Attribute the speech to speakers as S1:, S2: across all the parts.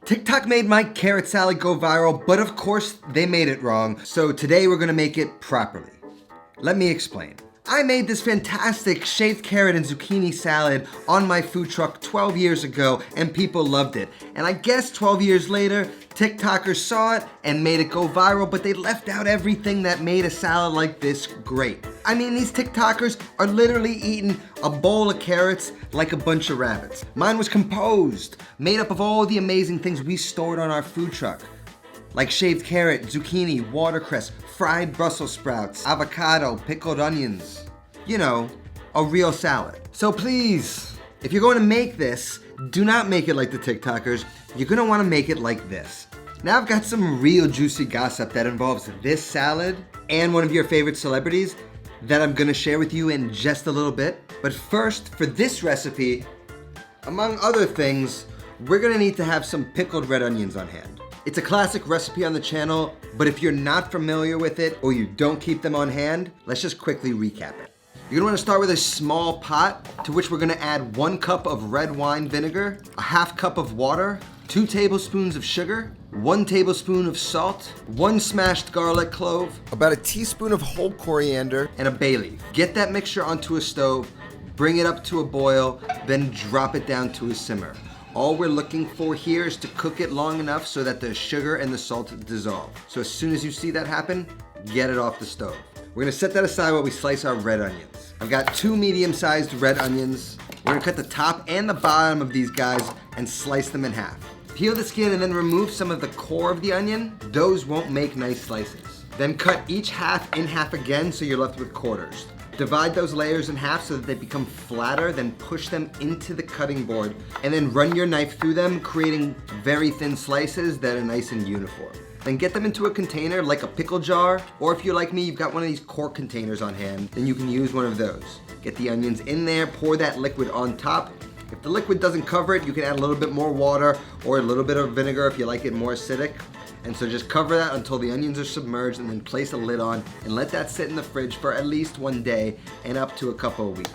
S1: TikTok made my carrot salad go viral, but of course they made it wrong. So today we're gonna make it properly. Let me explain. I made this fantastic shaved carrot and zucchini salad on my food truck 12 years ago and people loved it. And I guess 12 years later, TikTokers saw it and made it go viral, but they left out everything that made a salad like this great. I mean, these TikTokers are literally eating a bowl of carrots like a bunch of rabbits. Mine was composed, made up of all the amazing things we stored on our food truck, like shaved carrot, zucchini, watercress, fried Brussels sprouts, avocado, pickled onions. You know, a real salad. So please, if you're going to make this, do not make it like the TikTokers. You're gonna wanna make it like this. Now I've got some real juicy gossip that involves this salad and one of your favorite celebrities that I'm gonna share with you in just a little bit. But first, for this recipe, among other things, we're gonna need to have some pickled red onions on hand. It's a classic recipe on the channel, but if you're not familiar with it or you don't keep them on hand, let's just quickly recap it. You're gonna wanna start with a small pot to which we're gonna add 1 cup of red wine vinegar, a ½ cup of water, 2 tablespoons of sugar, 1 tablespoon of salt, 1 smashed garlic clove, about a teaspoon of whole coriander, and a bay leaf. Get that mixture onto a stove, bring it up to a boil, then drop it down to a simmer. All we're looking for here is to cook it long enough so that the sugar and the salt dissolve. So as soon as you see that happen, get it off the stove. We're gonna set that aside while we slice our red onions. I've got 2 medium-sized red onions. We're gonna cut the top and the bottom of these guys and slice them in half. Peel the skin and then remove some of the core of the onion. Those won't make nice slices. Then cut each half in half again so you're left with quarters. Divide those layers in half so that they become flatter, then push them into the cutting board, and then run your knife through them, creating very thin slices that are nice and uniform. Then get them into a container like a pickle jar, or if you're like me, you've got one of these quart containers on hand, then you can use one of those. Get the onions in there, pour that liquid on top. If the liquid doesn't cover it, you can add a little bit more water or a little bit of vinegar if you like it more acidic. And so just cover that until the onions are submerged and then place a lid on and let that sit in the fridge for at least 1 day and up to a couple of weeks.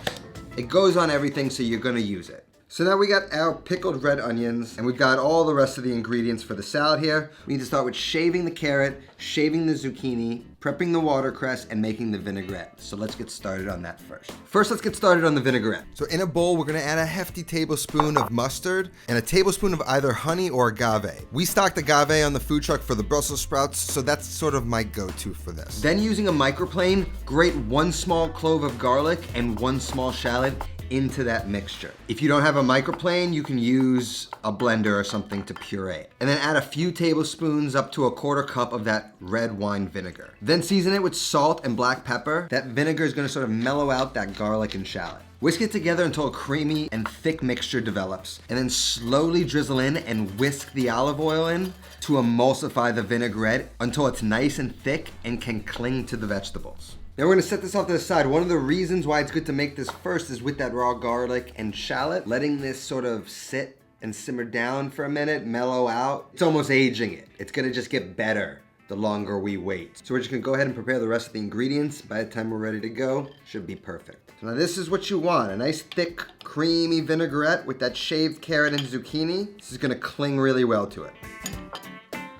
S1: It goes on everything, so you're gonna use it. So now we got our pickled red onions and we've got all the rest of the ingredients for the salad here. We need to start with shaving the carrot, shaving the zucchini, prepping the watercress, and making the vinaigrette. So let's get started on that first. First, let's get started on the vinaigrette. So in a bowl, we're gonna add a hefty tablespoon of mustard and a tablespoon of either honey or agave. We stocked agave on the food truck for the Brussels sprouts, so that's sort of my go-to for this. Then using a microplane, grate 1 small clove of garlic and 1 small shallot into that mixture. If you don't have a microplane, you can use a blender or something to puree. And then add a few tablespoons up to a 1/4 cup of that red wine vinegar. Then season it with salt and black pepper. That vinegar is gonna sort of mellow out that garlic and shallot. Whisk it together until a creamy and thick mixture develops, and then slowly drizzle in and whisk the olive oil in to emulsify the vinaigrette until it's nice and thick and can cling to the vegetables. Now we're gonna set this off to the side. One of the reasons why it's good to make this first is with that raw garlic and shallot, letting this sort of sit and simmer down for a minute, mellow out. It's almost aging it. It's gonna just get better the longer we wait. So we're just gonna go ahead and prepare the rest of the ingredients. By the time we're ready to go, should be perfect. So now this is what you want, a nice thick, creamy vinaigrette with that shaved carrot and zucchini. This is gonna cling really well to it.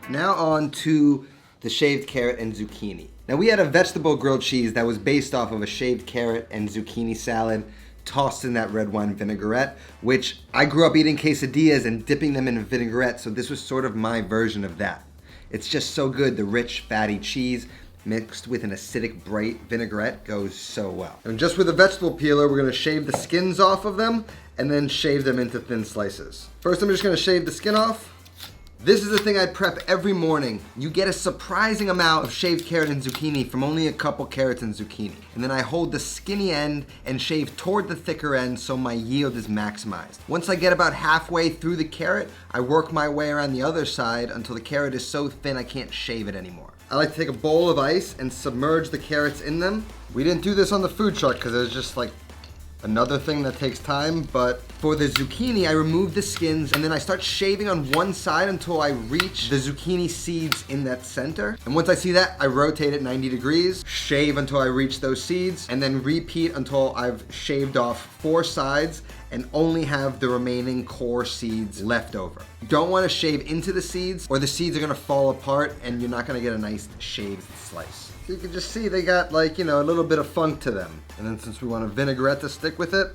S1: Now on to the shaved carrot and zucchini. Now we had a vegetable grilled cheese that was based off of a shaved carrot and zucchini salad tossed in that red wine vinaigrette, which I grew up eating quesadillas and dipping them in vinaigrette, so this was sort of my version of that. It's just so good. The rich, fatty cheese mixed with an acidic, bright vinaigrette goes so well. And just with a vegetable peeler, we're gonna shave the skins off of them and then shave them into thin slices. First, I'm just gonna shave the skin off. This is the thing I prep every morning. You get a surprising amount of shaved carrot and zucchini from only a couple carrots and zucchini. And then I hold the skinny end and shave toward the thicker end so my yield is maximized. Once I get about halfway through the carrot, I work my way around the other side until the carrot is so thin I can't shave it anymore. I like to take a bowl of ice and submerge the carrots in them. We didn't do this on the food truck because it was just like another thing that takes time, but for the zucchini, I remove the skins and then I start shaving on one side until I reach the zucchini seeds in that center. And once I see that, I rotate it 90 degrees, shave until I reach those seeds, and then repeat until I've shaved off 4 sides and only have the remaining core seeds left over. You don't want to shave into the seeds or the seeds are going to fall apart and you're not going to get a nice shaved slice. So you can just see they got like, a little bit of funk to them. And then since we want a vinaigrette to stick with it,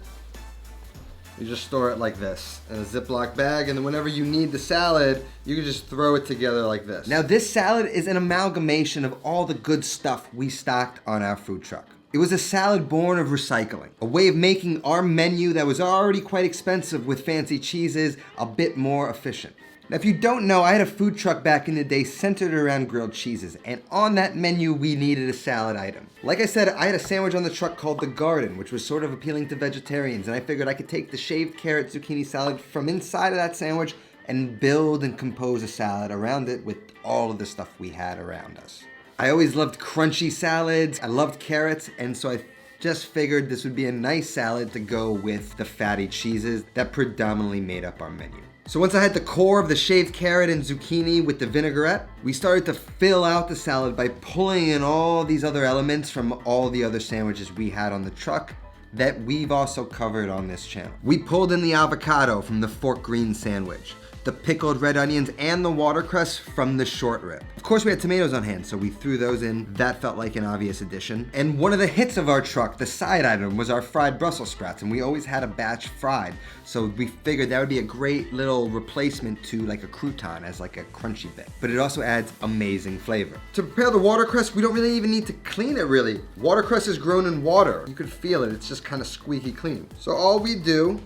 S1: you just store it like this in a Ziploc bag, and then whenever you need the salad, you can just throw it together like this. Now this salad is an amalgamation of all the good stuff we stocked on our food truck. It was a salad born of recycling, a way of making our menu that was already quite expensive with fancy cheeses a bit more efficient. Now, if you don't know, I had a food truck back in the day centered around grilled cheeses, and on that menu, we needed a salad item. Like I said, I had a sandwich on the truck called the Garden, which was sort of appealing to vegetarians, and I figured I could take the shaved carrot zucchini salad from inside of that sandwich and build and compose a salad around it with all of the stuff we had around us. I always loved crunchy salads, I loved carrots, and so I just figured this would be a nice salad to go with the fatty cheeses that predominantly made up our menu. So once I had the core of the shaved carrot and zucchini with the vinaigrette, we started to fill out the salad by pulling in all these other elements from all the other sandwiches we had on the truck that we've also covered on this channel. We pulled in the avocado from the fork green sandwich, the pickled red onions, and the watercress from the short rib. Of course, we had tomatoes on hand, so we threw those in. That felt like an obvious addition. And one of the hits of our truck, the side item, was our fried Brussels sprouts, and we always had a batch fried. So we figured that would be a great little replacement to like a crouton as like a crunchy bit. But it also adds amazing flavor. To prepare the watercress, we don't really even need to clean it really. Watercress is grown in water. You can feel it, it's just kind of squeaky clean. So all we do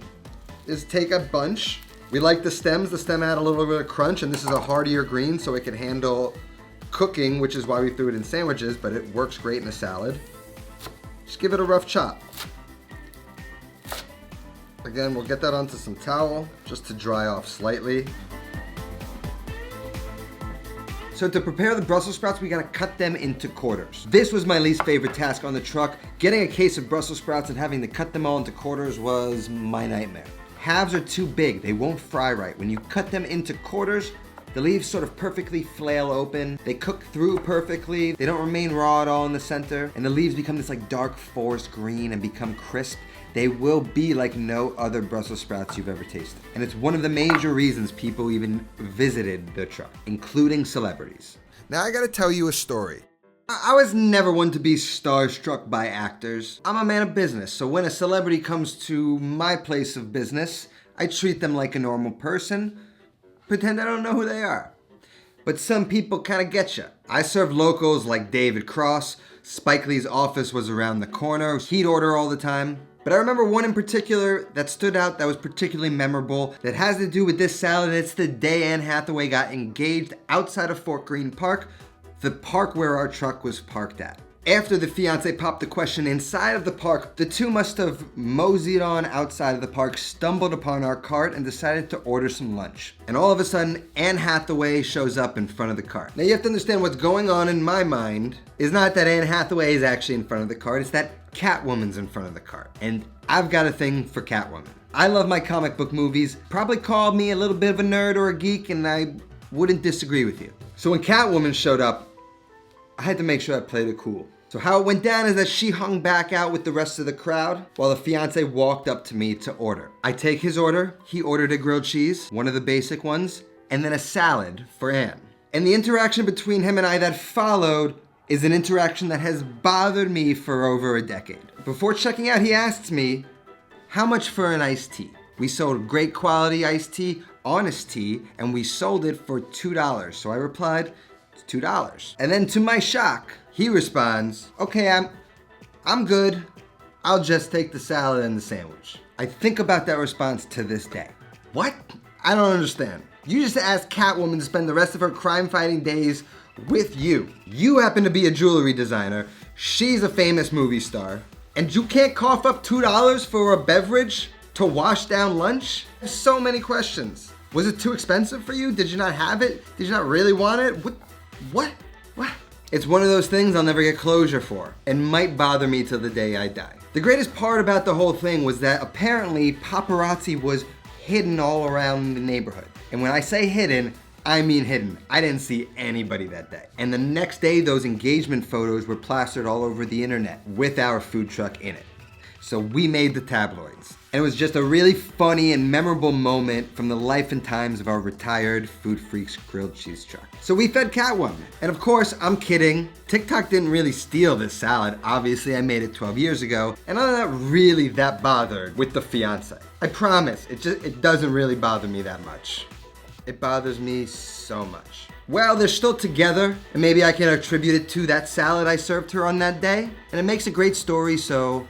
S1: is take a bunch. We like the stems. The stem had a little bit of crunch, and this is a hardier green, so it can handle cooking, which is why we threw it in sandwiches, but it works great in a salad. Just give it a rough chop. Again, we'll get that onto some towel just to dry off slightly. So to prepare the Brussels sprouts, we gotta cut them into quarters. This was my least favorite task on the truck. Getting a case of Brussels sprouts and having to cut them all into quarters was my nightmare. Halves are too big, they won't fry right. When you cut them into quarters, the leaves sort of perfectly flail open. They cook through perfectly. They don't remain raw at all in the center. And the leaves become this like dark forest green and become crisp. They will be like no other Brussels sprouts you've ever tasted. And it's one of the major reasons people even visited the truck, including celebrities. Now I gotta tell you a story. I was never one to be starstruck by actors. I'm a man of business, so when a celebrity comes to my place of business, I treat them like a normal person, pretend I don't know who they are. But some people kind of get you. I served locals like David Cross. Spike Lee's office was around the corner. He'd order all the time. But I remember one in particular that stood out that was particularly memorable that has to do with this salad. It's the day Anne Hathaway got engaged outside of Fort Greene Park, the park where our truck was parked at. After the fiance popped the question inside of the park, the two must have moseyed on outside of the park, stumbled upon our cart, and decided to order some lunch. And all of a sudden, Anne Hathaway shows up in front of the cart. Now you have to understand what's going on in my mind is not that Anne Hathaway is actually in front of the cart, it's that Catwoman's in front of the cart. And I've got a thing for Catwoman. I love my comic book movies. Probably call me a little bit of a nerd or a geek, and I wouldn't disagree with you. So when Catwoman showed up, I had to make sure I played it cool. So how it went down is that she hung back out with the rest of the crowd while the fiance walked up to me to order. I take his order, he ordered a grilled cheese, one of the basic ones, and then a salad for Anne. And the interaction between him and I that followed is an interaction that has bothered me for over a decade. Before checking out, he asked me, how much for an iced tea? We sold great quality iced tea, honest tea, and we sold it for $2. So I replied, it's $2. And then to my shock, he responds, okay, I'm good. I'll just take the salad and the sandwich. I think about that response to this day. What? I don't understand. You just asked Catwoman to spend the rest of her crime-fighting days with you. You happen to be a jewelry designer. She's a famous movie star. And you can't cough up $2 for a beverage to wash down lunch? There's so many questions. Was it too expensive for you? Did you not have it? Did you not really want it? What? It's one of those things I'll never get closure for and might bother me till the day I die. The greatest part about the whole thing was that apparently paparazzi was hidden all around the neighborhood. And when I say hidden, I mean hidden. I didn't see anybody that day. And the next day, those engagement photos were plastered all over the internet with our food truck in it. so we made the tabloids. And it was just a really funny and memorable moment from the life and times of our retired Food Freaks grilled cheese truck. So we fed Kat one. And of course, I'm kidding. TikTok didn't really steal this salad. Obviously, I made it 12 years ago, and I'm not really that bothered with the fiance. I promise, it doesn't really bother me that much. It bothers me so much. Well, they're still together, and maybe I can attribute it to that salad I served her on that day. And it makes a great story, so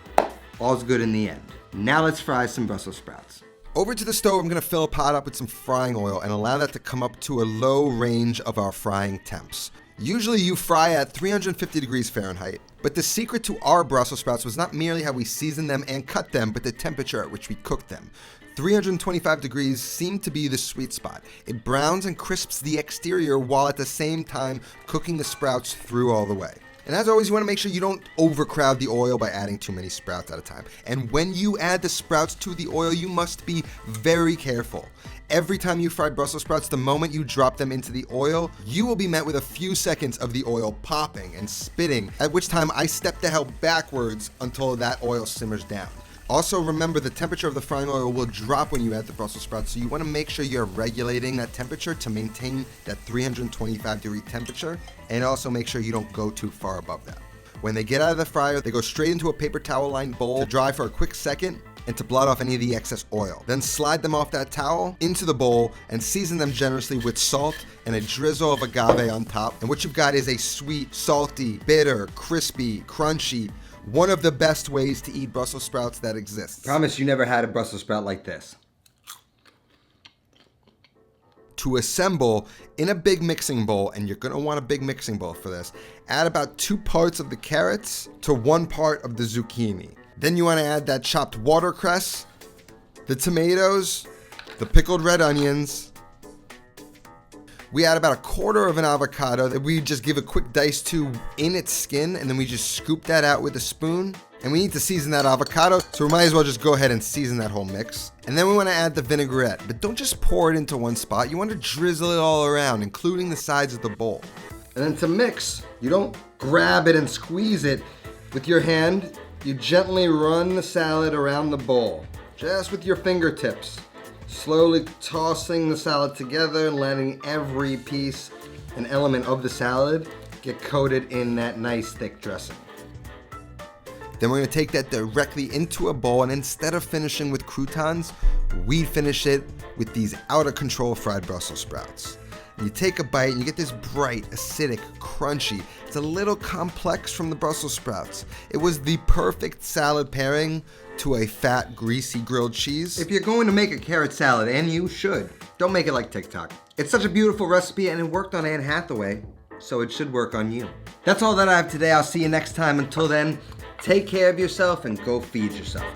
S1: all's good in the end. Now let's fry some Brussels sprouts. Over to the stove, I'm gonna fill a pot up with some frying oil and allow that to come up to a low range of our frying temps. Usually you fry at 350 degrees Fahrenheit, but the secret to our Brussels sprouts was not merely how we seasoned them and cut them, but the temperature at which we cooked them. 325 degrees seemed to be the sweet spot. It browns and crisps the exterior while at the same time cooking the sprouts through all the way. And as always, you want to make sure you don't overcrowd the oil by adding too many sprouts at a time. And when you add the sprouts to the oil, you must be very careful. Every time you fry Brussels sprouts, the moment you drop them into the oil, you will be met with a few seconds of the oil popping and spitting, at which time I step the hell backwards until that oil simmers down. Also, remember the temperature of the frying oil will drop when you add the Brussels sprouts, so you want to make sure you're regulating that temperature to maintain that 325 degree temperature, and also make sure you don't go too far above that. When they get out of the fryer, they go straight into a paper towel lined bowl to dry for a quick second and to blot off any of the excess oil. Then slide them off that towel into the bowl and season them generously with salt and a drizzle of agave on top. And what you've got is a sweet, salty, bitter, crispy, crunchy, one of the best ways to eat Brussels sprouts that exists. Promise you never had a Brussels sprout like this. To assemble in a big mixing bowl, and you're gonna want a big mixing bowl for this, add about 2 parts of the carrots to 1 part of the zucchini. Then you wanna add that chopped watercress, the tomatoes, the pickled red onions. We add about 1/4 of an avocado that we just give a quick dice to in its skin, and then we just scoop that out with a spoon. And we need to season that avocado, so we might as well just go ahead and season that whole mix. And then we want to add the vinaigrette, but don't just pour it into one spot. You want to drizzle it all around, including the sides of the bowl. And then to mix, you don't grab it and squeeze it with your hand. You gently run the salad around the bowl, just with your fingertips. Slowly tossing the salad together, letting every piece and element of the salad get coated in that nice thick dressing. Then we're gonna take that directly into a bowl, and instead of finishing with croutons, we finish it with these out of control fried Brussels sprouts. And you take a bite and you get this bright, acidic, crunchy. It's a little complex from the Brussels sprouts. It was the perfect salad pairing to a fat, greasy grilled cheese. If you're going to make a carrot salad, and you should, don't make it like TikTok. It's such a beautiful recipe, and it worked on Anne Hathaway, so it should work on you. That's all that I have today. I'll see you next time. Until then, take care of yourself and go feed yourself.